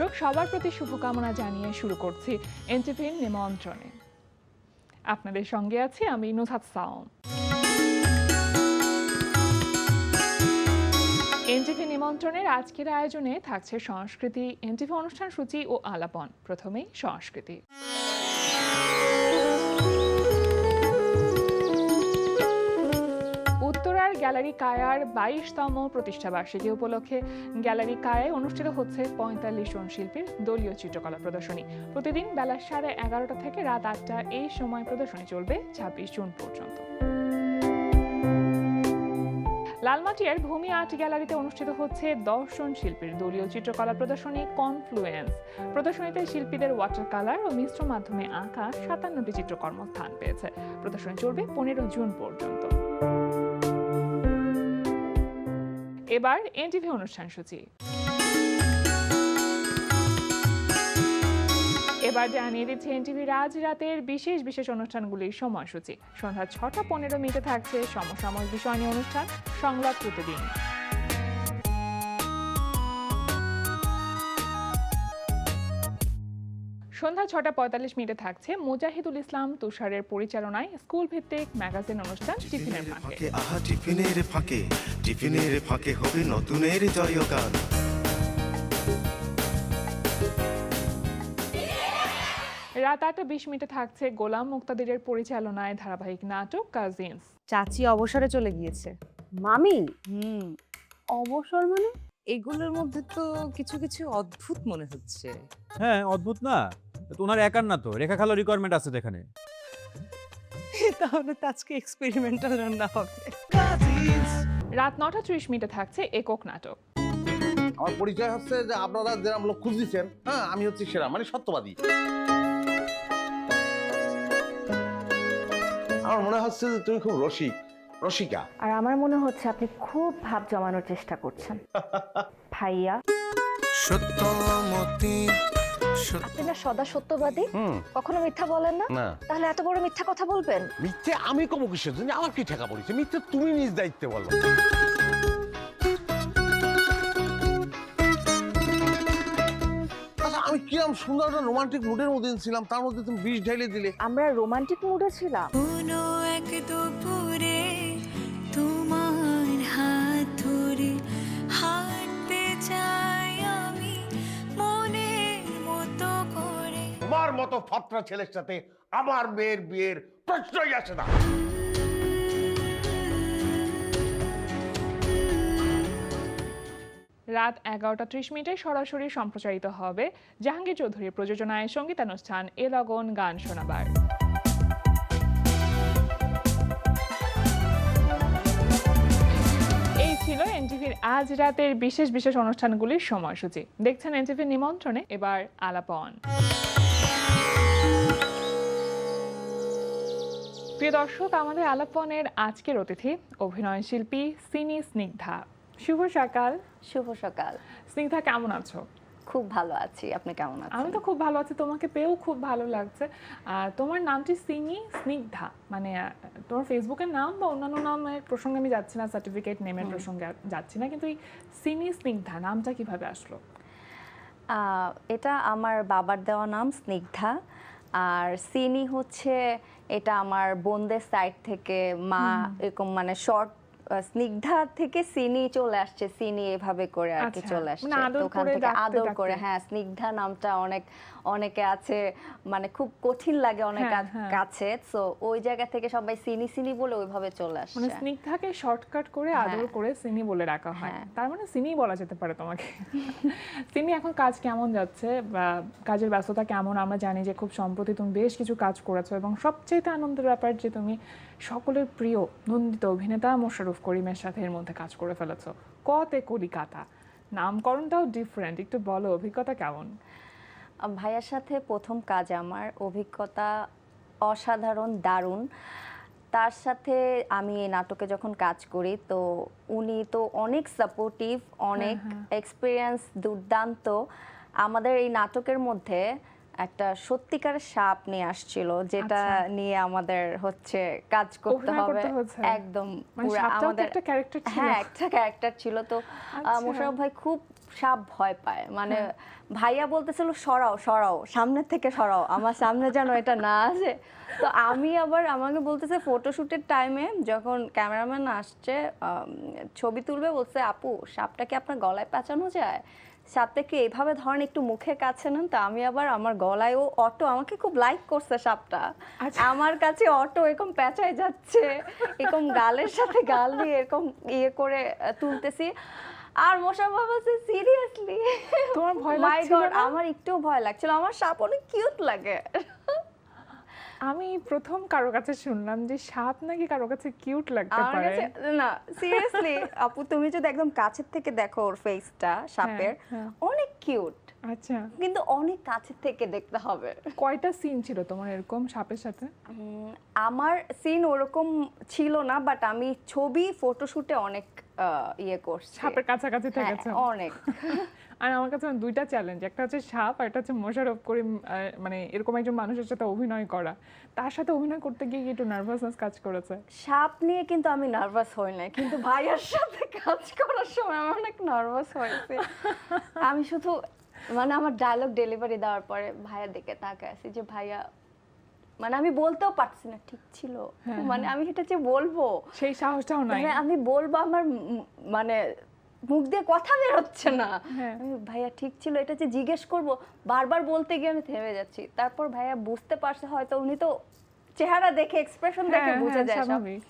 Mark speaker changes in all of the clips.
Speaker 1: দর্শক সবার প্রতি শুভকামনা জানিয়ে শুরু করছি এনটিভির নিমন্ত্রণে। আপনাদের সঙ্গে আছি আমি নুসহাত সাওম। এনটিভি নিমন্ত্রণের আজকের আয়োজনে থাকছে সংস্কৃতি, এনটিভি অনুষ্ঠান সূচি ও আলাপন। প্রথমেই সংস্কৃতি। উত্তরার গ্যালারি কায়ার 22তম প্রতিষ্ঠাবার্ষিকী উপলক্ষে গ্যালারি কায়ায় অনুষ্ঠিত হচ্ছে 45 জন শিল্পীর দলীয় চিত্রকলা প্রদর্শনী। প্রতিদিন বেলা 11:30 থেকে রাত 8টা এই সময় প্রদর্শনী চলবে 26 জুন পর্যন্ত। লালমাটিয়ার ভূমি আর্ট গ্যালারিতে অনুষ্ঠিত হচ্ছে 10 জন শিল্পীর দলীয় চিত্রকলা প্রদর্শনী কনফ্লুয়েন্স। প্রদর্শনীতে শিল্পীদের ওয়াটার কালার ও মিশ্র মাধ্যমে আঁকা 57টি চিত্রকর্ম স্থান পেয়েছে। প্রদর্শনী চলবে 15 জুন পর্যন্ত। এবার এনটিভি অনুষ্ঠান সূচি। এবার জানিয়ে দিচ্ছে এনটিভির আজ রাতের বিশেষ বিশেষ অনুষ্ঠানগুলির সময়সূচি। সন্ধ্যা 6:15 থাকছে সমসাময়িক বিষয় নিয়ে অনুষ্ঠান সংলাপ প্রতিদিন। সন্ধ্যা 6:45 থাকছে মুজাহিদুল ইসলাম তুষারের পরিচালনায় স্কুল ভিত্তিক ম্যাগাজিন অনুষ্ঠান টিফিনের ফাঁকে।
Speaker 2: টিফিনের ফাঁকে হবে নতুনের জয়গান।
Speaker 1: রাত 8:20 থাকছে গোলাম মুক্তাদিরের পরিচালনায় ধারাবাহিক নাটক কাজিনস।
Speaker 3: চাচি অবসরে চলে গিয়েছে।
Speaker 4: মামি
Speaker 3: অবসর মানে? এগুলোর মধ্যে তো কিছু কিছু অদ্ভুত মনে হচ্ছে।
Speaker 5: হ্যাঁ, অদ্ভুত না তো, ওনার একার না তো, রেখা খালো রিকোয়ারমেন্ট আছে এখানে।
Speaker 3: তাহলে তো আজকে এক্সপেরিমেন্টাল রান্না হবে।
Speaker 1: রাত 9:30 থাকছে একক নাটক।
Speaker 6: আমার পরিচয় হচ্ছে যে আপনারা যেরকম লোক খুঁজছেন, হ্যাঁ আমি হচ্ছি সেরা, মানে সত্যবাদী। আমার মনে হচ্ছে যে তুমি খুব রসিকা।
Speaker 4: আর আমার মনে হচ্ছে আপনি খুব ভাব জমানোর চেষ্টা করছেন। ভাইয়া আপনি না সদা সত্যবাদী, কখনো মিথ্যা বলেন না। তাহলে এত বড় মিথ্যা কথা বলবেন?
Speaker 6: মিথ্যে আমি কব কিসের জন্য? আমার কি ঠেকা পড়েছে? মিথ্যে তুমি নিজ দায়িত্বে বলো। আচ্ছা, আমি কিরম সুন্দর একটা রোমান্টিক মুডের মধ্যে ছিলাম, তার মধ্যে তুমি বিষ ঢেলে দিলে।
Speaker 4: আমরা রোমান্টিক মুডে ছিলাম।
Speaker 7: কোনো এক দুপুরে তোমার হাত ধরে হাঁটতে চাই আমি মনের মতো করে।
Speaker 6: তোমার মতো ফাত্রা ছেলের সাথে আমার মেয়ের বিয়ের প্রশ্নই আসে না।
Speaker 1: রাত 11:30 সরাসরি সম্প্রচারিত হবে জাহাঙ্গীর চৌধুরীর প্রযোজনায় সঙ্গীতানুষ্ঠান এ লগন গান শোনাবার। এই ছিল এনটিভির আজ রাতের বিশেষ বিশেষ অনুষ্ঠানগুলির সময়সূচি। দেখছেন এনটিভির নিমন্ত্রণে। এবার আলাপন। প্রিয় দর্শক, আমাদের আলাপনের আজকের অতিথি অভিনয় শিল্পী সিনি স্নিগ্ধা। শুভ সকাল।
Speaker 4: শুভ সকাল।
Speaker 1: স্নিগ্ধা, কেমন আছো?
Speaker 4: খুব ভালো আছি, আপনি কেমন আছেন?
Speaker 1: আমি তো খুব ভালো আছি, তোমাকে পেয়েও খুব ভালো লাগছে। তোমার নামটি সিনি স্নিগ্ধা, মানে তোমার ফেসবুকের নাম বা অন্যান্য নামের প্রসঙ্গে আমি যাচ্ছি না, সার্টিফিকেট নেমের প্রসঙ্গে যাচ্ছি না, কিন্তু এই সিনি স্নিগ্ধা নামটা কিভাবে আসলো?
Speaker 4: এটা আমার বাবার দেওয়া নাম স্নিগ্ধা, আর সিনি হচ্ছে এটা আমার বোনদের সাইড থেকে মা এরকম মানে শর্ট স্নিগ্ধা থেকে সিনি চলে আসছে, সিনি এভাবে করে আর কি চলে আসছে। তো ওখান থেকে আদর করে, হ্যাঁ স্নিগ্ধা নামটা অনেকে আছে মানে খুব কঠিন লাগে অনেক কাছে, তো ওই জায়গা থেকে সবাই সিনি সিনি বলে ওইভাবে চলে আসছে।
Speaker 1: মানে স্নিগ্ধাকে শর্টকাট করে আদর করে সিনি বলে রাখা হয়, তার মানে সিনি বলা যেতে পারে তোমাকে। সিনি, এখন কাজ কেমন যাচ্ছে বা কাজের ব্যস্ততা কেমন? আমরা জানি যে খুব সম্প্রতি তুমি বেশ কিছু কাজ করেছো এবং সবচেয়ে আনন্দের ব্যাপার যে তুমি সকলের প্রিয় নন্দিত অভিনেতা মোশাররফ করিমের সাথে এর মধ্যে কাজ করে ফেলেছো। কতে কলিকাতা, নামকরণটাও ডিফারেন্ট, একটু বলো অভিজ্ঞতা কেমন?
Speaker 4: ভাইয়ার সাথে প্রথম কাজ, আমার অভিজ্ঞতা অসাধারণ, দারুণ। তার সাথে আমি এই নাটকে যখন কাজ করি তো উনি তো অনেক সাপোর্টিভ, অনেক এক্সপিরিয়েন্স, দুর্দান্ত। আমাদের এই নাটকের মধ্যে একটা সত্যিকারের সাপ নিয়ে আসছিল, যেটা নিয়ে আমাদের হচ্ছে কাজ করতে হবে একদম পুরো। আমাদের একটা ক্যারেক্টার ছিল, হ্যাঁ একটা ক্যারেক্টার ছিল। তো মোশাররফ ভাই খুব সাপ ভয় পায়, মানে ভাইয়া বলতেছিল সরাও সরাও, সামনের থেকে সরাও, আমার সামনে যেন এটা না আসে। তো আমি আবার আমাকে বলতেছে ফটোশুটের টাইমে যখন ক্যামেরাম্যান আসছে ছবি তুলবে, বলছে আপু সাপটা কি আপনার গলায় পেঁচানো যায়, সাপটা কি এইভাবে ধরেন একটু মুখের কাছে নেন। তো আমি আবার আমার গলায়, ও অটো আমাকে খুব লাইক করছে সাপটা, আমার কাছে অটো এরকম পেঁচায় যাচ্ছে, এরকম গালের সাথে গাল দিয়ে এরকম ইয়ে করে তুলতেছি। আর মোশাররফ বলছে সিরিয়াসলি
Speaker 1: তোমার ভয়
Speaker 4: মাই
Speaker 1: লাগছিল
Speaker 4: গড,
Speaker 1: না?
Speaker 4: আমার একটু ভয় লাগছিল, আমার সাপ অনেক কিউট লাগে।
Speaker 1: আমি প্রথম কারো কাছে শুনলাম যে সাপ নাকি কারো কাছে কিউট লাগতে
Speaker 4: আমার
Speaker 1: পারে।
Speaker 4: কাছে না, সিরিয়াসলি আপু তুমি যদি একদম কাছের থেকে দেখো ওর ফেসটা সাপের,
Speaker 1: হ্যাঁ।
Speaker 4: অনেক কিউট,
Speaker 1: আচ্ছা,
Speaker 4: কিন্তু অনেক কাছের থেকে দেখতে হবে।
Speaker 1: কয়টা সিন ছিল তোমার এরকম সাপের সাথে?
Speaker 4: আমার সিন ওরকম ছিল না, বাট আমি ছবি ফটোশুটে অনেক ইয়ে করছি,
Speaker 1: সাপের কাছাকাছি
Speaker 4: হ্যাঁ,
Speaker 1: থেকেছে?
Speaker 4: অনেক।
Speaker 1: আর আমার কাছে দুইটা চ্যালেঞ্জ, একটা হচ্ছে সাপ আর একটা হচ্ছে মোশাররফ করিম, মানে এরকম একজন মানুষের সাথে অভিনয় করা, তার সাথে অভিনয় করতে গিয়ে কি একটু নার্ভাসনেস কাজ করেছে?
Speaker 4: সাপ নিয়ে কিন্তু আমি নার্ভাস হই না, কিন্তু ভাইয়ার সাথে কাজ করার সময় আমি অনেক নার্ভাস হয়েছি। আমি শুধু মানে আমার ডায়লগ ডেলিভারি দেওয়ার পরে ভাইয়া দিকে তাকায় আছি যে ভাইয়া, মানে আমি বলতেও পারছি না ঠিক ছিল, মানে আমি এটা যে বলবো
Speaker 1: সেই সাহসটাও নাই।
Speaker 4: মানে আমি বলবো আমার মানে মুখ দিয়ে কথা বের হচ্ছে না।
Speaker 1: হ্যাঁ।
Speaker 4: আমি ভাইয়া ঠিক ছিল এটা যে জিজ্ঞেস করব, বারবার বলতে গিয়ে আমি থেমে যাচ্ছি। তারপর ভাইয়া বুঝতে পারছে, হয়তো উনি তো চেহারা দেখে এক্সপ্রেশন দেখে
Speaker 1: হ্যাঁ,
Speaker 4: বুঝে
Speaker 1: হ্যাঁ,
Speaker 4: যায় সব,
Speaker 1: স্বাভাবিক।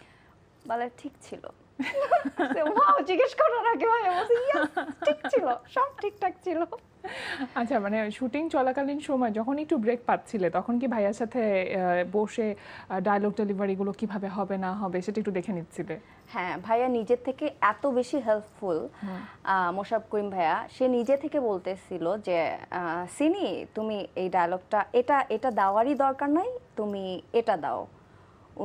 Speaker 4: বলে ঠিক ছিল। ওয়াও, জিজ্ঞেস করার আগে ভাইয়া বলছে "Yes, ঠিক ছিল, সব ঠিকঠাক ছিল।
Speaker 1: আচ্ছা, মানে শুটিং চলাকালীন সময় যখন একটু ব্রেক পাচ্ছিলে তখন কি ভাইয়ার সাথে বসে ডায়লগ ডেলিভারিগুলো কিভাবে হবে না হবে সেটা একটু দেখে নিচ্ছিলে?
Speaker 4: হ্যাঁ, ভাইয়া নিজের থেকে এত বেশি হেল্পফুল, মোশাররফ করিম ভাইয়া, সে নিজে থেকে বলতেছিল যে সিনি তুমি এই ডায়লগটা এটা দেওয়ারই দরকার নাই, তুমি এটা দাও।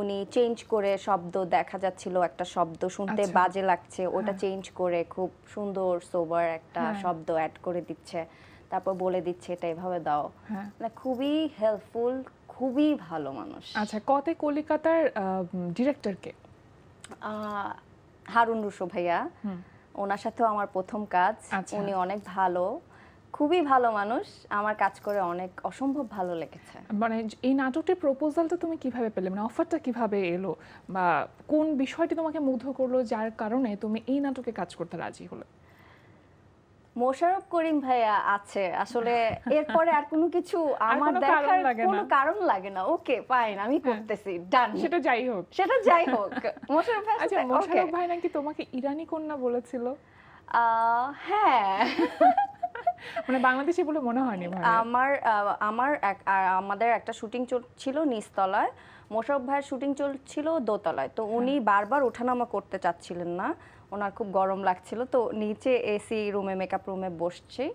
Speaker 4: উনি চেঞ্জ করে শব্দ, দেখা যাচ্ছিল একটা শব্দ শুনতে
Speaker 1: আচ্ছা।
Speaker 4: বাজে লাগছে, ওটা চেঞ্জ করে খুব সুন্দর সোবার একটা
Speaker 1: হ্যাঁ।
Speaker 4: শব্দ অ্যাড করে দিচ্ছে, তারপর বলে দিচ্ছে এটা এভাবে দাও।
Speaker 1: হ্যাঁ।
Speaker 4: মানে খুবই হেল্পফুল, খুবই ভালো মানুষ।
Speaker 1: আচ্ছা, কতে কলিকাতার ডিরেক্টরকে?
Speaker 4: হারুন রুশো ভাইয়া, ওনার সাথেও আমার প্রথম কাজ।
Speaker 1: আচ্ছা।
Speaker 4: উনি অনেক ভালো, খুবই ভালো মানুষ, আমার কাজ করে অনেক অসম্ভব ভালো লেগেছে।
Speaker 1: মানে এই নাটকটির প্রপোজালটা তুমি কিভাবে পেলে, মানে অফারটা কিভাবে এলো, বা কোন বিষয়টি তোমাকে মুগ্ধ করলো যার কারণে তুমি এই নাটকে কাজ করতে রাজি হলো?
Speaker 4: মোশাররফ করিম ভাইয়া আছে আসলে, এরপরে আর কোনো কিছু আমার
Speaker 1: কোনো কারণ
Speaker 4: দেখার
Speaker 1: লাগে
Speaker 4: কোনো
Speaker 1: না।
Speaker 4: কারণ লাগে না। ওকে ফাইন, আমি করতেছি, ডান,
Speaker 1: সেটা যাই হোক।
Speaker 4: সেটা যাই হোক। মোশাররফ ভাই
Speaker 1: আচ্ছা, মোশাররফ ভাই নাকি তোমাকে ইরানি কন্যা বলেছিল?
Speaker 4: হ্যাঁ,
Speaker 1: মানে বাংলাদেশি বলে মনে হয়নি ভাই।
Speaker 4: আমাদের একটা শুটিং ছিল নিচতলায়, মোশাররফ ভাইয়ের শুটিং চলছিল দোতলায়। তো উনি বারবার ওঠানামা করতে চাচ্ছিলেন না, ওনার খুব গরম লাগছিল। তো নিচে এসি রুমে, মেকআপ রুমে বসছি,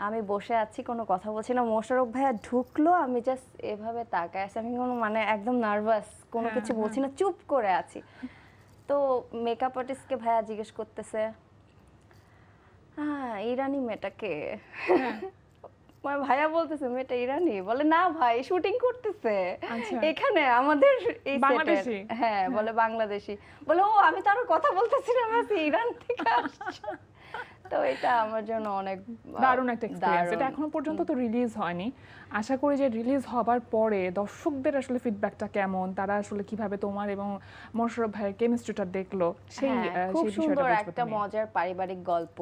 Speaker 4: আমি বসে আছি, কোনো কথা বলছি না। মোশাররফ ভাইয়া ঢুকলো, আমি জাস্ট এভাবে তাকায় আছি, আমি কোনো মানে একদম নার্ভাস, কোনো কিছু বলছি না, চুপ করে আছি। তো মেকআপ আর্টিস্টকে ভাইয়া জিজ্ঞেস করতেছে, হ্যাঁ ইরানি মেয়েটাকে, মানে ভাইয়া বলতেছে মেয়েটা ইরানি, বলে না ভাই শুটিং করতেছে
Speaker 1: আচ্ছা।
Speaker 4: এখানে আমাদের এই
Speaker 1: বাংলাদেশি?
Speaker 4: সেটের। হ্যাঁ, বলে বাংলাদেশি, বলে ও আমি তো আরো কথা বলতেছি না, আমি ইরান থেকে আসছি। তো এটা আমার জন্য অনেক
Speaker 1: দারুণ একটা এক্সপেরিয়েন্স।
Speaker 4: দারুণ।
Speaker 1: এটা এখনো পর্যন্ত তো রিলিজ হয়নি, আশা করি যে রিলিজ হবার পরে দর্শকদের আসলে ফিডব্যাকটা কেমন, তারা আসলে কিভাবে তোমার এবং মোশাররফ ভাইয়ের কেমিস্ট্রিটা দেখলো সেই
Speaker 4: হ্যাঁ, খুব
Speaker 1: সেই
Speaker 4: সুন্দর
Speaker 1: বিষয়টা বুঝবো
Speaker 4: একটা
Speaker 1: তুমি।
Speaker 4: মজার পারিবারিক গল্প,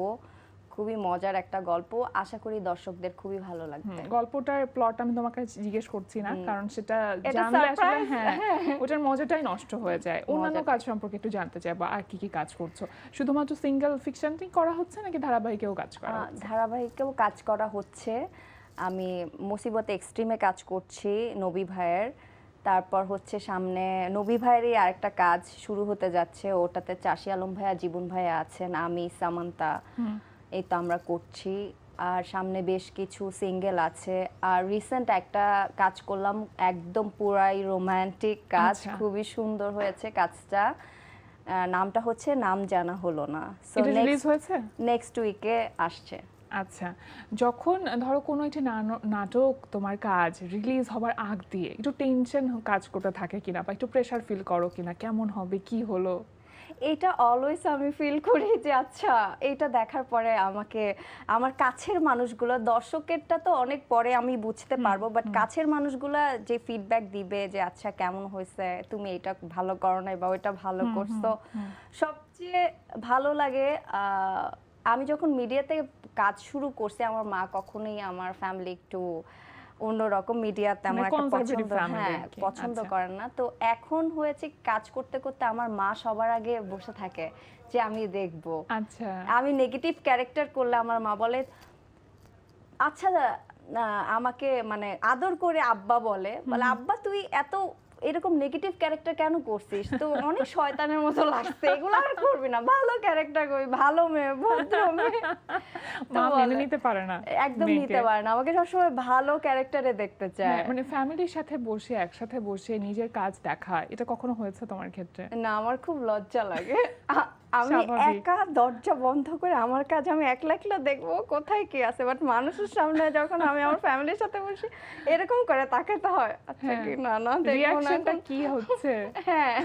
Speaker 4: খুবই মজার একটা গল্প, আশা করি দর্শকদের খুবই ভালো লাগবে।
Speaker 1: গল্পটার প্লট আমি তোমাকে জিজ্ঞেস করছি না, কারণ সেটা
Speaker 4: এটা
Speaker 1: জানলে আসলে
Speaker 4: surprise।
Speaker 1: হ্যাঁ ওটার মজাটাই নষ্ট হয়ে যায়। অন্যান্য
Speaker 4: মজাটা।
Speaker 1: কাজ সম্পর্কে একটু জানতে চাইবো, আর কি কি কাজ করছো? শুধুমাত্র সিঙ্গেল ফিকশনই করা হচ্ছে নাকি ধারাবাহিকেও কাজ করা হচ্ছে?
Speaker 4: ধারাবাহিকেও কাজ করা হচ্ছে, আমি মুসিবতে এক্সট্রিমে কাজ করছি নবী ভাইয়ের, তারপর হচ্ছে সামনে নবী ভাইয়েরই আরেকটা কাজ শুরু হতে যাচ্ছে, ওটাতে চাষি আলম ভাইয়া, জীবন ভাইয়া আছেন, আমি সামান্তা, এই তো আমরা করছি। আর সামনে বেশ কিছু সিঙ্গেল আছে, আর রিসেন্ট একটা কাজ করলাম, একদম পুরাই রোমান্টিক কাজ,
Speaker 1: আচ্ছা।
Speaker 4: খুবই সুন্দর হয়েছে কাজটা। নামটা হচ্ছে নাম জানা হলো না, সো
Speaker 1: এটা রিলিজ হয়েছে?
Speaker 4: নেক্সট উইকে আসছে।
Speaker 1: আচ্ছা, যখন ধরো কোনো একটি নাটক তোমার কাজ রিলিজ হবার আগ দিয়ে একটু টেনশন কাজ করতে থাকে কিনা, বা একটু প্রেশার ফিল করো কিনা, কেমন হবে, কি হলো?
Speaker 4: এটা অলওয়েজ আমি ফিল করি যে আচ্ছা এটা দেখার পরে আমাকে আমার কাছের মানুষগুলো, দর্শকেরটা তো অনেক পরে আমি বুঝতে পারবো, বাট কাছের মানুষগুলা যে ফিডব্যাক দিবে যে আচ্ছা কেমন হয়েছে, তুমি এটা ভালো করো নাই বা ওইটা ভালো করছো, সবচেয়ে ভালো লাগে আমি যখন মিডিয়াতে কাজ শুরু করছি, আমার মা কখনোই আমার ফ্যামিলি একটু অন্যরকম মিডিয়া তেমন
Speaker 1: মানে
Speaker 4: একটা
Speaker 1: conservative
Speaker 4: পছন্দ,
Speaker 1: family
Speaker 4: হ্যাঁ
Speaker 1: আর কি।
Speaker 4: পছন্দ
Speaker 1: আচ্ছা।
Speaker 4: করেন না। তো এখন হয়েছে কাজ করতে করতে আমার মা সবার আগে বসে থাকে যে আমি দেখব।
Speaker 1: আচ্ছা
Speaker 4: আমি নেগেটিভ ক্যারেক্টার করলে আমার মা বলে আচ্ছা আমাকে মানে আদর করে আব্বা বলে আব্বা তুই এত এরকম নেগেটিভ ক্যারেক্টার কেন করছিস, তো অনেক শয়তানের মতো লাগছে, এগুলো আর করবি না, ভালো ক্যারেক্টার করবি, ভালো মেয়ে, ভদ্র মেয়ে। তো
Speaker 1: মা মেনে
Speaker 4: বলে,
Speaker 1: নিতে পারে না
Speaker 4: একদম
Speaker 1: মেয়েকে।
Speaker 4: নিতে পারে না, আমাকে সবসময় ভালো ক্যারেক্টারে দেখতে চায়।
Speaker 1: হ্যাঁ, মানে ফ্যামিলির সাথে বসে একসাথে বসে নিজের কাজ দেখা, এটা কখনো হয়েছে তোমার ক্ষেত্রে?
Speaker 4: না, আমার খুব লজ্জা লাগে। আমি
Speaker 1: স্বাভাবিক।
Speaker 4: একা দরজা বন্ধ করে আমার কাজ আমি একলা একলা দেখবো কোথায় কি আছে, বাট মানুষের সামনে যখন আমি আমার ফ্যামিলির সাথে বসি এরকম করে তাকাতে হয়, আচ্ছা কি না না দেখবো না
Speaker 1: রিঅ্যাকশনটা
Speaker 4: এখন।
Speaker 1: কি হচ্ছে?
Speaker 4: হ্যাঁ,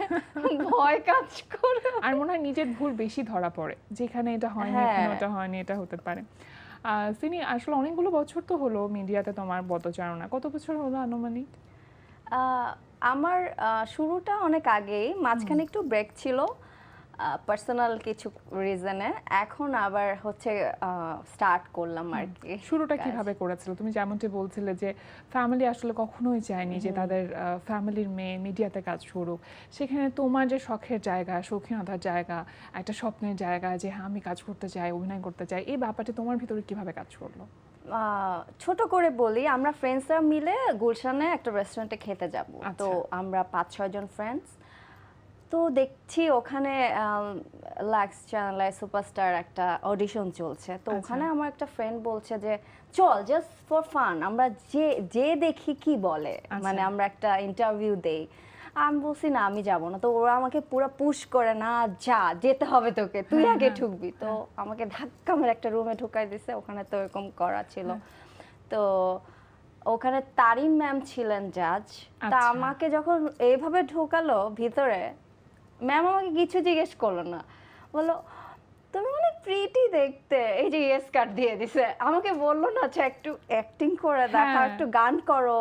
Speaker 4: ভয় কাজ করে।
Speaker 1: আর মনে হয় নিজের ভুল বেশি ধরা পড়ে, যেখানে এটা হয়নি
Speaker 4: হ্যাঁ।
Speaker 1: এখানে ওটা হয়নি, এটা হতে পারে। সিনি, আসলে অনেকগুলো বছর তো হলো মিডিয়াতে তোমার পদচারণা, কত বছর হলো আনুমানিক?
Speaker 4: আমার শুরুটা অনেক আগেই, মাঝখানে একটু ব্রেক ছিল পার্সোনাল কিছু রিজনে, এখন আবার হচ্ছে স্টার্ট করলাম আর কি।
Speaker 1: শুরুটা
Speaker 4: কাজ।
Speaker 1: কিভাবে করেছিল? তুমি যেমনটি বলছিলে যে ফ্যামিলি আসলে কখনোই চায়নি যে তাদের ফ্যামিলির মেয়ে মিডিয়াতে কাজ করুক, সেখানে তোমার যে শখের জায়গা, শৌখিনতার জায়গা, একটা স্বপ্নের জায়গা যে হ্যাঁ আমি কাজ করতে চাই, অভিনয় করতে চাই, এই ব্যাপারটি তোমার ভিতরে কিভাবে কাজ করলো?
Speaker 4: ছোট করে বলি, আমরা ফ্রেন্ডসরা মিলে গুলশানে একটা রেস্টুরেন্টে খেতে যাব। তো আমরা 5-6 জন ফ্রেন্ডস, তো দেখছি ওখানে লাক্স চ্যানেলে সুপারস্টার একটা অডিশন চলছে। তো ওখানে আমার একটা ফ্রেন্ড বলছে যে চল জাস্ট ফর ফান আমরা যে দেখি কি বলে, মানে আমরা একটা ইন্টারভিউ দেই। আমি বলছি না আমি যাব না, তো ওরা আমাকে পুরো পুশ করে না যা যেতে হবে তোকে, তুই আগে ঢুকবি। তো আমাকে ধাক্কা মেরে একটা রুমে ঢুকাই দিছে, ওখানে তো এরকম করা ছিল। তো ওখানে তারিন ম্যাম ছিলেন জাজ, তা আমাকে যখন এইভাবে ঢোকালো ভিতরে, ম্যাম আমাকে কিছু জিজ্ঞেস করলো না, বললো তুমি অনেক প্রিটি দেখতে, এই যে ইয়েস কার্ড দিয়ে দিছে। আমাকে বললো না আচ্ছা একটু অ্যাক্টিং করে দেখাও, একটু গান করো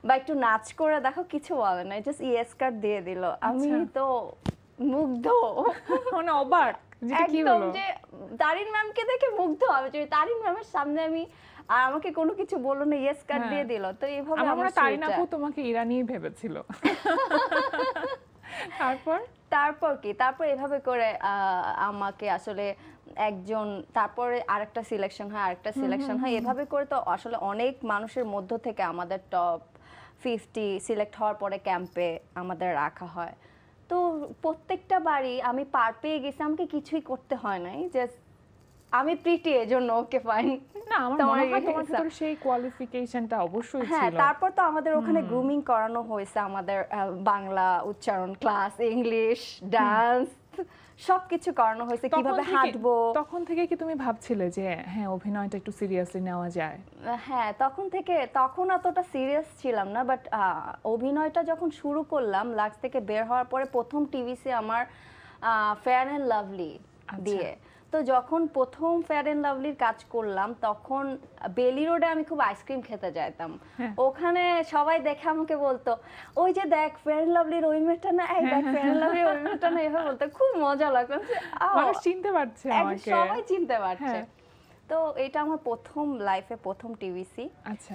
Speaker 4: বা একটু নাচ করে দেখো, কিছু বলে না, জাস্ট ইয়েস কার্ড দিয়ে দিল। আমি তো মুগ্ধ,
Speaker 1: মানে অবাক যেটা কি
Speaker 4: একদম,
Speaker 1: হলো।
Speaker 4: যে তারিন ম্যামকে দেখে মুগ্ধ। আমি যে তারিন ম্যামের সামনে আমি, আর আমাকে কোনো কিছু বললো না, ইয়েস কার্ড দিয়ে দিল। তো এইভাবে
Speaker 1: আমার মনে
Speaker 4: আমার
Speaker 1: হয় তারিন
Speaker 4: শুরুটা।
Speaker 1: আপু তোমাকে ইরানি ভেবেছিল। তারপর
Speaker 4: তারপর এভাবে করে আমাকে আসলে একজন, তারপরে আরেকটা সিলেকশন হয়, আরেকটা সিলেকশন হয়, এভাবে করে তো আসলে অনেক মানুষের মধ্য থেকে আমাদের টপ 50 সিলেক্ট হওয়ার পরে ক্যাম্পে আমাদের রাখা হয়। তো প্রত্যেকটা বাড়ি আমি পার পেয়ে গেছি, আমাকে কিছুই করতে হয় নাই, জাস্ট আমি প্রিটি, এজন্য ওকে ফাইন।
Speaker 1: না, আমার মনে হয় তোমার ভিতরে সেই কোয়ালিফিকেশনটা অবশ্যই
Speaker 4: হ্যাঁ,
Speaker 1: ছিল।
Speaker 4: তারপর তো আমাদের ওখানে গ্রুমিং করানো হয়েছে, আমাদের বাংলা উচ্চারণ ক্লাস, ইংলিশ, ডান্স, সবকিছু করানো হয়েছে, কিভাবে হাঁটবো।
Speaker 1: তখন থেকে কি তুমি ভাবছিলে যে হ্যাঁ অভিনয়টা একটু সিরিয়াসলি নেওয়া যায়?
Speaker 4: হ্যাঁ, তখন অতটা সিরিয়াস ছিলাম না, বাট অভিনয়টা যখন শুরু করলাম, লাক্স থেকে বের হওয়ার পরে প্রথম টিভিসি আমার ফেয়ার অ্যান্ড লাভলি দিয়ে। তো যখন প্রথম ফেয়ার অ্যান্ড লাভলির কাজ করলাম, তখন বেলি রোডে আমি খুব আইসক্রিম খেতে যাইতাম। ওখানে সবাই দেখে আমাকে বলতো ওই যে দেখ ফেয়ার অ্যান্ড লাভলির ওই মেয়েটা না, এই দেখ ফেয়ার অ্যান্ড লাভলির ওই মেয়েটা না, এভাবে বলতো, খুব মজা লাগতো।
Speaker 1: মানুষ চিনতে পারছে আমাকে,
Speaker 4: সবাই চিনতে পারছে। তো এটা আমার প্রথম লাইফে প্রথম টিভিসি।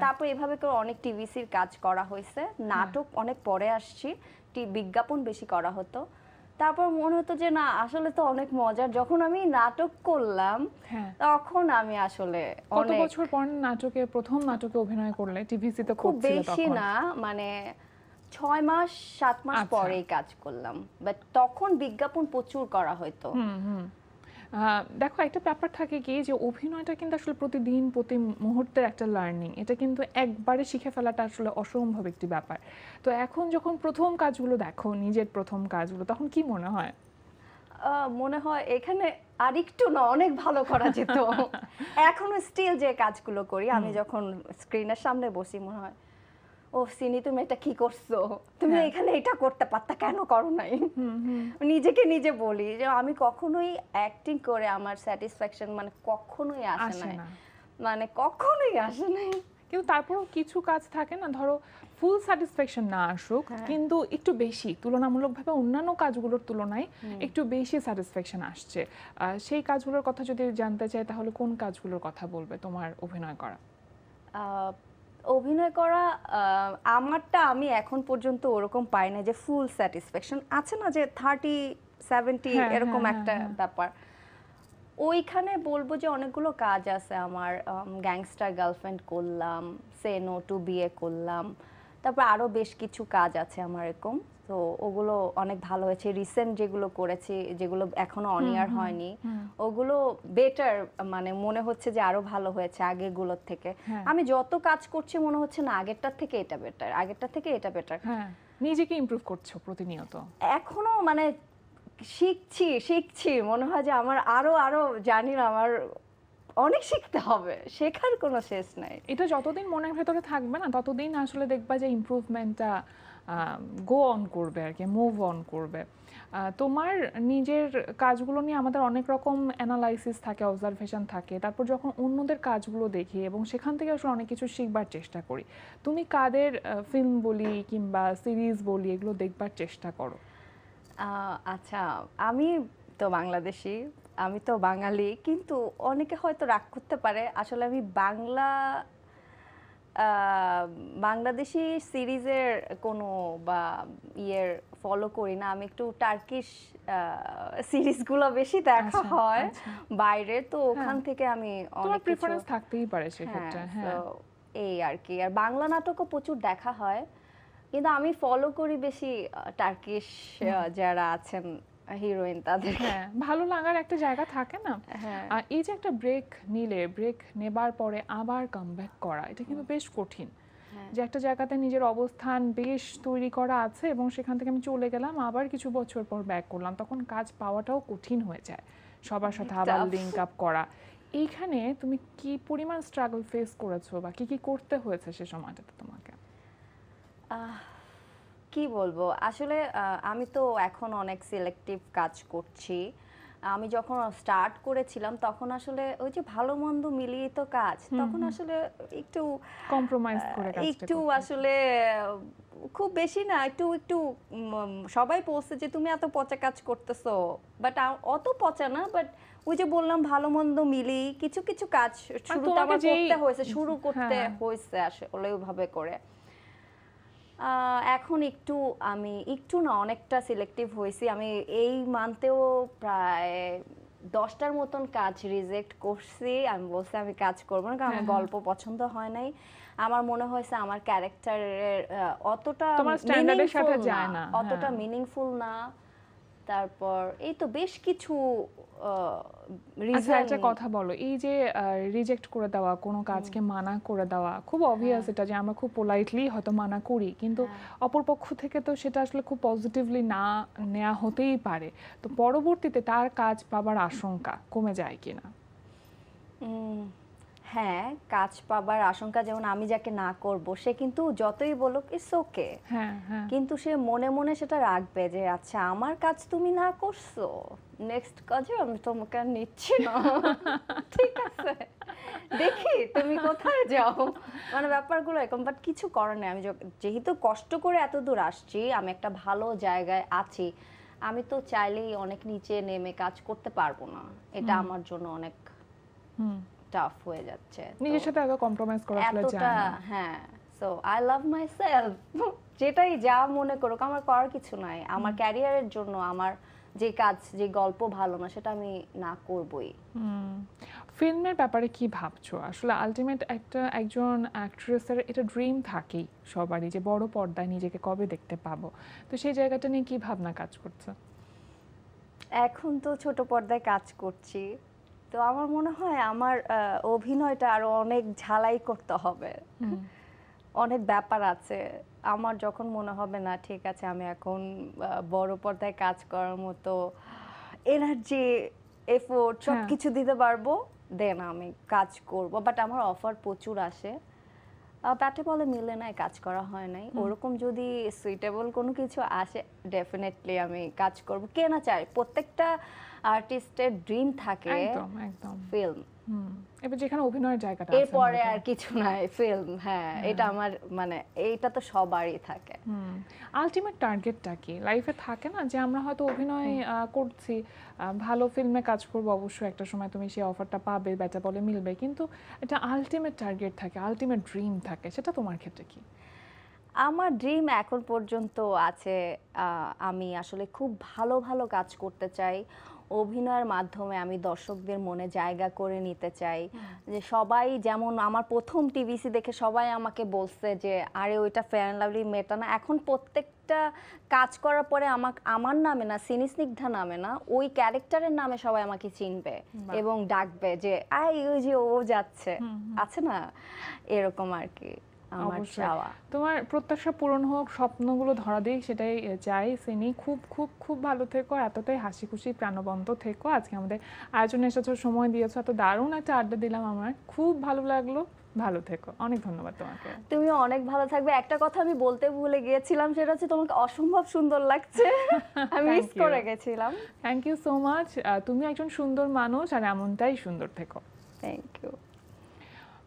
Speaker 4: তারপর এভাবে করে অনেক টিভিসির কাজ করা হয়েছে। নাটক অনেক পরে আসছি, বিজ্ঞাপন বেশি করা হতো। তারপর মনে হতো যে না আসলে তো অনেক মজার, যখন আমি নাটক করলাম তখন আমি আসলে
Speaker 1: কত বছর পর প্রথম নাটকে অভিনয় করলে? টিভিসি তো
Speaker 4: খুব বেশি না, মানে 6-7 মাস পরেই কাজ করলাম, বাট তখন বিজ্ঞাপন প্রচুর করা হতো।
Speaker 1: দেখো একটা ব্যাপার থাকে কি যে অভিনয়টা কিন্তু আসলে প্রতিদিন প্রতি মুহূর্তের একটা লার্নিং, এটা কিন্তু একবারে শিখে ফেলাটা আসলে অসম্ভব একটি ব্যাপার। তো এখন যখন প্রথম কাজগুলো দেখো, নিজের প্রথম কাজগুলো, তখন কি মনে হয়?
Speaker 4: মনে হয় এখানে আরেকটু না অনেক ভালো করা যেত। এখনো স্টিল যে কাজগুলো করি, আমি যখন স্ক্রিনের সামনে বসি মনে হয় ও সিনি তুমি এটা কি করছো, তুমি
Speaker 1: হ্যাঁ।
Speaker 4: এখানে এটা করতে পারতা, কেন করো নাই? নিজেকে নিজে বলি যে আমি কখনোই অ্যাক্টিং করে আমার স্যাটিসফ্যাকশন মানে কখনোই আসে
Speaker 1: আসে
Speaker 4: নাই,
Speaker 1: না।
Speaker 4: মানে কখনোই আসে নাই।
Speaker 1: কিন্তু তারপরেও কিছু কাজ থাকে না, ধরো ফুল স্যাটিসফ্যাকশন না আসুক কিন্তু একটু বেশি তুলনামূলকভাবে অন্যান্য কাজগুলোর তুলনায় একটু বেশি স্যাটিসফ্যাকশন আসছে, সেই কাজগুলোর কথা যদি জানতে চাই তাহলে কোন কাজগুলোর কথা বলবে তোমার অভিনয় করা?
Speaker 4: অভিনয় করা আমারটা আমি এখন পর্যন্ত ওরকম পাই না যে ফুল স্যাটিসফ্যাকশন আছে না, যে 30-70
Speaker 1: হ্যাঁ,
Speaker 4: এরকম
Speaker 1: হ্যাঁ,
Speaker 4: একটা
Speaker 1: হ্যাঁ, হ্যাঁ।
Speaker 4: ব্যাপার। ওইখানে বলবো যে অনেকগুলো কাজ আছে আমার, গ্যাংস্টার গার্লফ্রেন্ড করলাম, সে নো টু বিয়ে করলাম, তারপর আরো বেশ কিছু কাজ আছে আমার এরকম, তো ওগুলো অনেক ভালো হয়েছে। রিসেন্ট যেগুলো করেছি, যেগুলো এখনো অন এয়ার হয়নি, ওগুলো বেটার, মানে মনে হচ্ছে যে আরো ভালো হয়েছে আগেরগুলোর থেকে।
Speaker 1: হ্যাঁ।
Speaker 4: আমি যত কাজ করছি মনে হচ্ছে না আগেরটার থেকে এটা বেটার, আগেরটার থেকে এটা বেটার।
Speaker 1: হ্যাঁ, নিজেকে ইমপ্রুভ করছো প্রতিনিয়ত।
Speaker 4: এখনো মানে শিখছি মনে হয় যে আমার আরো আরো জানি না, আমার অনেক শিখতে হবে, শেখার কোনো শেষ নাই।
Speaker 1: এটা যতদিন মনের ভেতরে থাকবে না ততদিন আসলে দেখবা যে ইমপ্রুভমেন্টটা গো অন করবে আর কি, মুভ অন করবে। তোমার নিজের কাজগুলো নিয়ে আমাদের অনেক রকম অ্যানালাইসিস থাকে, অবজারভেশন থাকে, তারপর যখন অন্যদের কাজগুলো দেখি এবং সেখান থেকে আসলে অনেক কিছু শিখবার চেষ্টা করি। তুমি কাদের ফিল্ম বলি কিংবা সিরিজ বলি এগুলো দেখবার চেষ্টা করো?
Speaker 4: আচ্ছা, আমি তো বাংলাদেশী, আমি তো বাঙালি, কিন্তু অনেকে হয়তো রাগ করতে পারে, আসলে আমি বাংলাদেশি সিরিজের কোনো বা ইয়ের ফলো করি না, আমি একটু টার্কিশ সিরিজগুলো বেশি দেখা
Speaker 1: আচ্ছা,
Speaker 4: হয়
Speaker 1: আচ্ছা।
Speaker 4: বাইরে, তো ওখান থেকে আমি
Speaker 1: তোমার
Speaker 4: অনেক কিছু,
Speaker 1: প্রেফারেন্স থাকতেই পারে সেক্ষেত্রে। হ্যাঁ,
Speaker 4: তো এই আর কি। আর বাংলা নাটকও প্রচুর দেখা হয়, কিন্তু আমি ফলো করি বেশি টার্কিশ যারা আছেন হিরোইন তাদের।
Speaker 1: হ্যাঁ, ভালো লাগার একটা জায়গা থাকে না।
Speaker 4: হ্যাঁ।
Speaker 1: আর এই যে একটা ব্রেক নিলে, ব্রেক নেবার পরে আবার কামব্যাক করা, এটা কিন্তু বেশ কঠিন। যে একটা জায়গাতে নিজের অবস্থান বেশ তৈরি করা আছে এবং সেখান থেকে আমি চলে গেলাম, আবার কিছু বছর পর ব্যাক করলাম, তখন কাজ পাওয়াটাও কঠিন হয়ে যায়, সবার সাথে আবার
Speaker 4: Tough.
Speaker 1: লিঙ্ক আপ করা। এইখানে তুমি কি পরিমাণ স্ট্রাগল ফেস করেছো বা কি কি করতে হয়েছে সে সময়টাতে তোমাকে?
Speaker 4: কি বলবো আসলে, আমি তো এখন অনেক সিলেক্টিভ কাজ করছি। আমি যখন স্টার্ট করেছিলাম তখন আসলে ওই যে ভালো মন্দ মিলিয়ে তো কাজ, তখন আসলে একটু
Speaker 1: কম্প্রোমাইজ করে কাজটা
Speaker 4: একটু
Speaker 1: করতে।
Speaker 4: আসলে খুব বেশি না, একটু একটু সবাই বলছে যে তুমি এত পচা কাজ করতেছো, বাট অত পচা না, বাট ওই যে বললাম ভালো মন্দ মিলি কিছু কিছু কাজ শুরুতে
Speaker 1: তোমাকে
Speaker 4: আমার
Speaker 1: যেই-
Speaker 4: করতে হয়েছে, শুরু করতে
Speaker 1: হ্যাঁ।
Speaker 4: হয়েছে আসলে ওইভাবে করে। এখন আমি একটু না অনেকটা সিলেক্টিভ হয়েছি। আমি এই মান্থেও প্রায় 10টার মতন কাজ রিজেক্ট করছি। আমি বলছি আমি কাজ করবো না, কারণ আমার গল্প পছন্দ হয় নাই। আমার মনে হয়েছে আমার ক্যারেক্টারের অতটা
Speaker 1: তোমার স্ট্যান্ডার্ডের সাথে
Speaker 4: meaningful
Speaker 1: যায় না।
Speaker 4: অতটা
Speaker 1: হ্যাঁ।
Speaker 4: মিনিংফুল না। তারপর এই তো বেশ কিছু
Speaker 1: আচ্ছা, একটা
Speaker 4: রিজন।
Speaker 1: কথা বলো, এই যে রিজেক্ট করে দেওয়া, কোনো কাজকে মানা করে দেওয়া, খুব অবভিয়াস এটা যে আমরা খুব পোলাইটলি হয়তো মানা করি, কিন্তু অপরপক্ষ থেকে তো সেটা আসলে খুব পজিটিভলি না নেওয়া হতেই পারে। তো পরবর্তীতে তার কাজ পাবার আশঙ্কা কমে যায় কিনা?
Speaker 4: হ্যাঁ, কাজ পাবার আশঙ্কা, যেমন আমি যাকে না করব সে কিন্তু যতই বলুক ইটস ওকে,
Speaker 1: হ্যাঁ, হ্যাঁ।
Speaker 4: কিন্তু সে মনে মনে সেটা রাখবে যে আচ্ছা আমার কাজ তুমি না করছো, নেক্সট কাজে আমি তোমাকে আর নিচ্ছি না। ঠিক আছে, দেখি তুমি কোথায় যাও, মানে ব্যাপারগুলো এরকম। বাট কিছু করার নেই, আমি যেহেতু কষ্ট করে এত দূর আসছি, আমি একটা ভালো জায়গায় আছি, আমি তো চাইলেই অনেক নিচে নেমে কাজ করতে পারবো না, এটা আমার জন্য অনেক
Speaker 1: হুম,
Speaker 4: টাফ হয়ে যাচ্ছে।
Speaker 1: নিজের
Speaker 4: তো
Speaker 1: সাথে এত কম্প্রোমাইজ করা আসলে
Speaker 4: এতটা,
Speaker 1: যায় না।
Speaker 4: হ্যাঁ, সো আই লাভ মাইসেলফ। যেটাই যা মনে করুক, আমার করার কিছু নাই। আমার ক্যারিয়ারের জন্য আমার যে কাজ, যে গল্প ভালো না, সেটা আমি না করবই।
Speaker 1: ফিল্মের ব্যাপারে কি ভাবছো? আসলে আলটিমেট একজন অ্যাক্ট্রেসের এটা ড্রিম থাকেই সবারই, যে বড় পর্দায় নিজেকে কবে দেখতে পাবো। তো সেই জায়গাটা নিয়ে কি ভাবনা কাজ করছে?
Speaker 4: এখন তো ছোট পর্দায় কাজ করছি, তো আমার মনে হয় আমার অভিনয়টা আরো অনেক ঝালাই করতে হবে, অনেক ব্যাপার আছে। আমার যখন মনে হবে না ঠিক আছে আমি এখন বড় পর্দায় কাজ করার মতো এনার্জি, এফোর্ট সব কিছু দিতে পারবো, দেন আমি কাজ করব। বাট আমার অফার প্রচুর আসে, ব্যাটে বলে মিলে নাই কাজ করা হয় নাই, ওরকম যদি সুইটেবল কোনো কিছু আসে ডেফিনেটলি আমি কাজ করব। কে না চায়, প্রত্যেকটা আর্টিস্টের ড্রিম থাকে
Speaker 1: একদম একদম।
Speaker 4: ফিল্ম,
Speaker 1: এবার যেখানে অভিনয়ের জায়গাটা আছে
Speaker 4: এরপরে
Speaker 1: হয়তো।
Speaker 4: আর কিছু নাই, ফিল্ম। হ্যাঁ, এটা আমার মানে এইটা তো সবারই থাকে।
Speaker 1: আলটিমেট টার্গেটটা কি লাইফে থাকে না, যে আমরা হয়তো অভিনয় করছি, ভালো ফিল্মে কাজ করব, অবশ্যই একটা সময় তুমি সেই অফারটা পাবে, ব্যাটা বলে মিলবে, কিন্তু এটা আলটিমেট টার্গেট থাকে, আলটিমেট ড্রিম থাকে, সেটা তোমার ক্ষেত্রে কি?
Speaker 4: আমার ড্রিম এখন পর্যন্ত আছে, আমি আসলে খুব ভালো ভালো কাজ করতে চাই। অভিনয়ের মাধ্যমে আমি দর্শকদের মনে জায়গা করে নিতে চাই, যে সবাই যেমন আমার প্রথম টিভিসি দেখে সবাই আমাকে বলছে যে আরে ওইটা ফেয়ার অ্যান্ড লাভলি মেয়েটা না। এখন প্রত্যেকটা কাজ করার পরে আমার নামে না, সিনি স্নিগ্ধা নামে না, ওই ক্যারেক্টারের নামে সবাই আমাকে চিনবে এবং ডাকবে যে আই ওই যে ও যাচ্ছে, আছে না, এরকম আর কি আমার
Speaker 1: অবশ্যই।
Speaker 4: চাওয়া।
Speaker 1: তোমার প্রত্যাশা পূরণ হোক, স্বপ্নগুলো ধরা দিক, সেটাই চাই। সিনি খুব খুব খুব ভালো থেকো, এতটাই হাসি খুশি প্রাণবন্ত থেকো। আজকে আমাদের আয়োজনে এসেছো, সময় দিয়েছো, এত দারুণ একটা আড্ডা দিলাম, আমার খুব ভালো লাগলো। ভালো থেকো, অনেক ধন্যবাদ তোমাকে।
Speaker 4: তুমি অনেক ভালো থাকবে। একটা কথা আমি বলতে ভুলে গিয়েছিলাম, সেটা হচ্ছে তোমাকে অসম্ভব সুন্দর লাগছে। আমি মিস
Speaker 1: Thank you.
Speaker 4: করে গেছিলাম।
Speaker 1: Thank you so much. তুমি একজন সুন্দর মানুষ, আর এমনটাই সুন্দর থেকো।
Speaker 4: Thank you.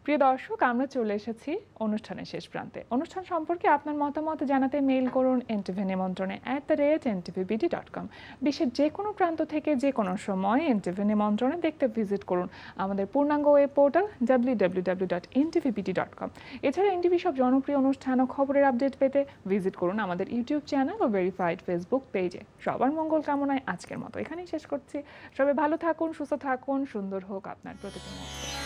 Speaker 1: প্রিয় দর্শক, আমরা চলে এসেছি অনুষ্ঠানের শেষ প্রান্তে। অনুষ্ঠান সম্পর্কে আপনার মতামত জানাতে মেইল করুন NTV নিমন্ত্রণে @ntvbd.com। বিশ্বের যে কোনো প্রান্ত থেকে যে কোনো সময় NTV নিমন্ত্রণে দেখতে ভিজিট করুন আমাদের পূর্ণাঙ্গ ওয়েব পোর্টাল www.ntvbd.com। এছাড়া NTV সব জনপ্রিয় অনুষ্ঠান ও খবরের আপডেট পেতে ভিজিট করুন আমাদের ইউটিউব চ্যানেল ও ভেরিফাইড ফেসবুক পেজে। সবার মঙ্গল কামনায় আজকের মতো এখানেই শেষ করছি। সবাই ভালো থাকুন, সুস্থ থাকুন, সুন্দর হোক আপনার প্রতিটি মুহূর্ত।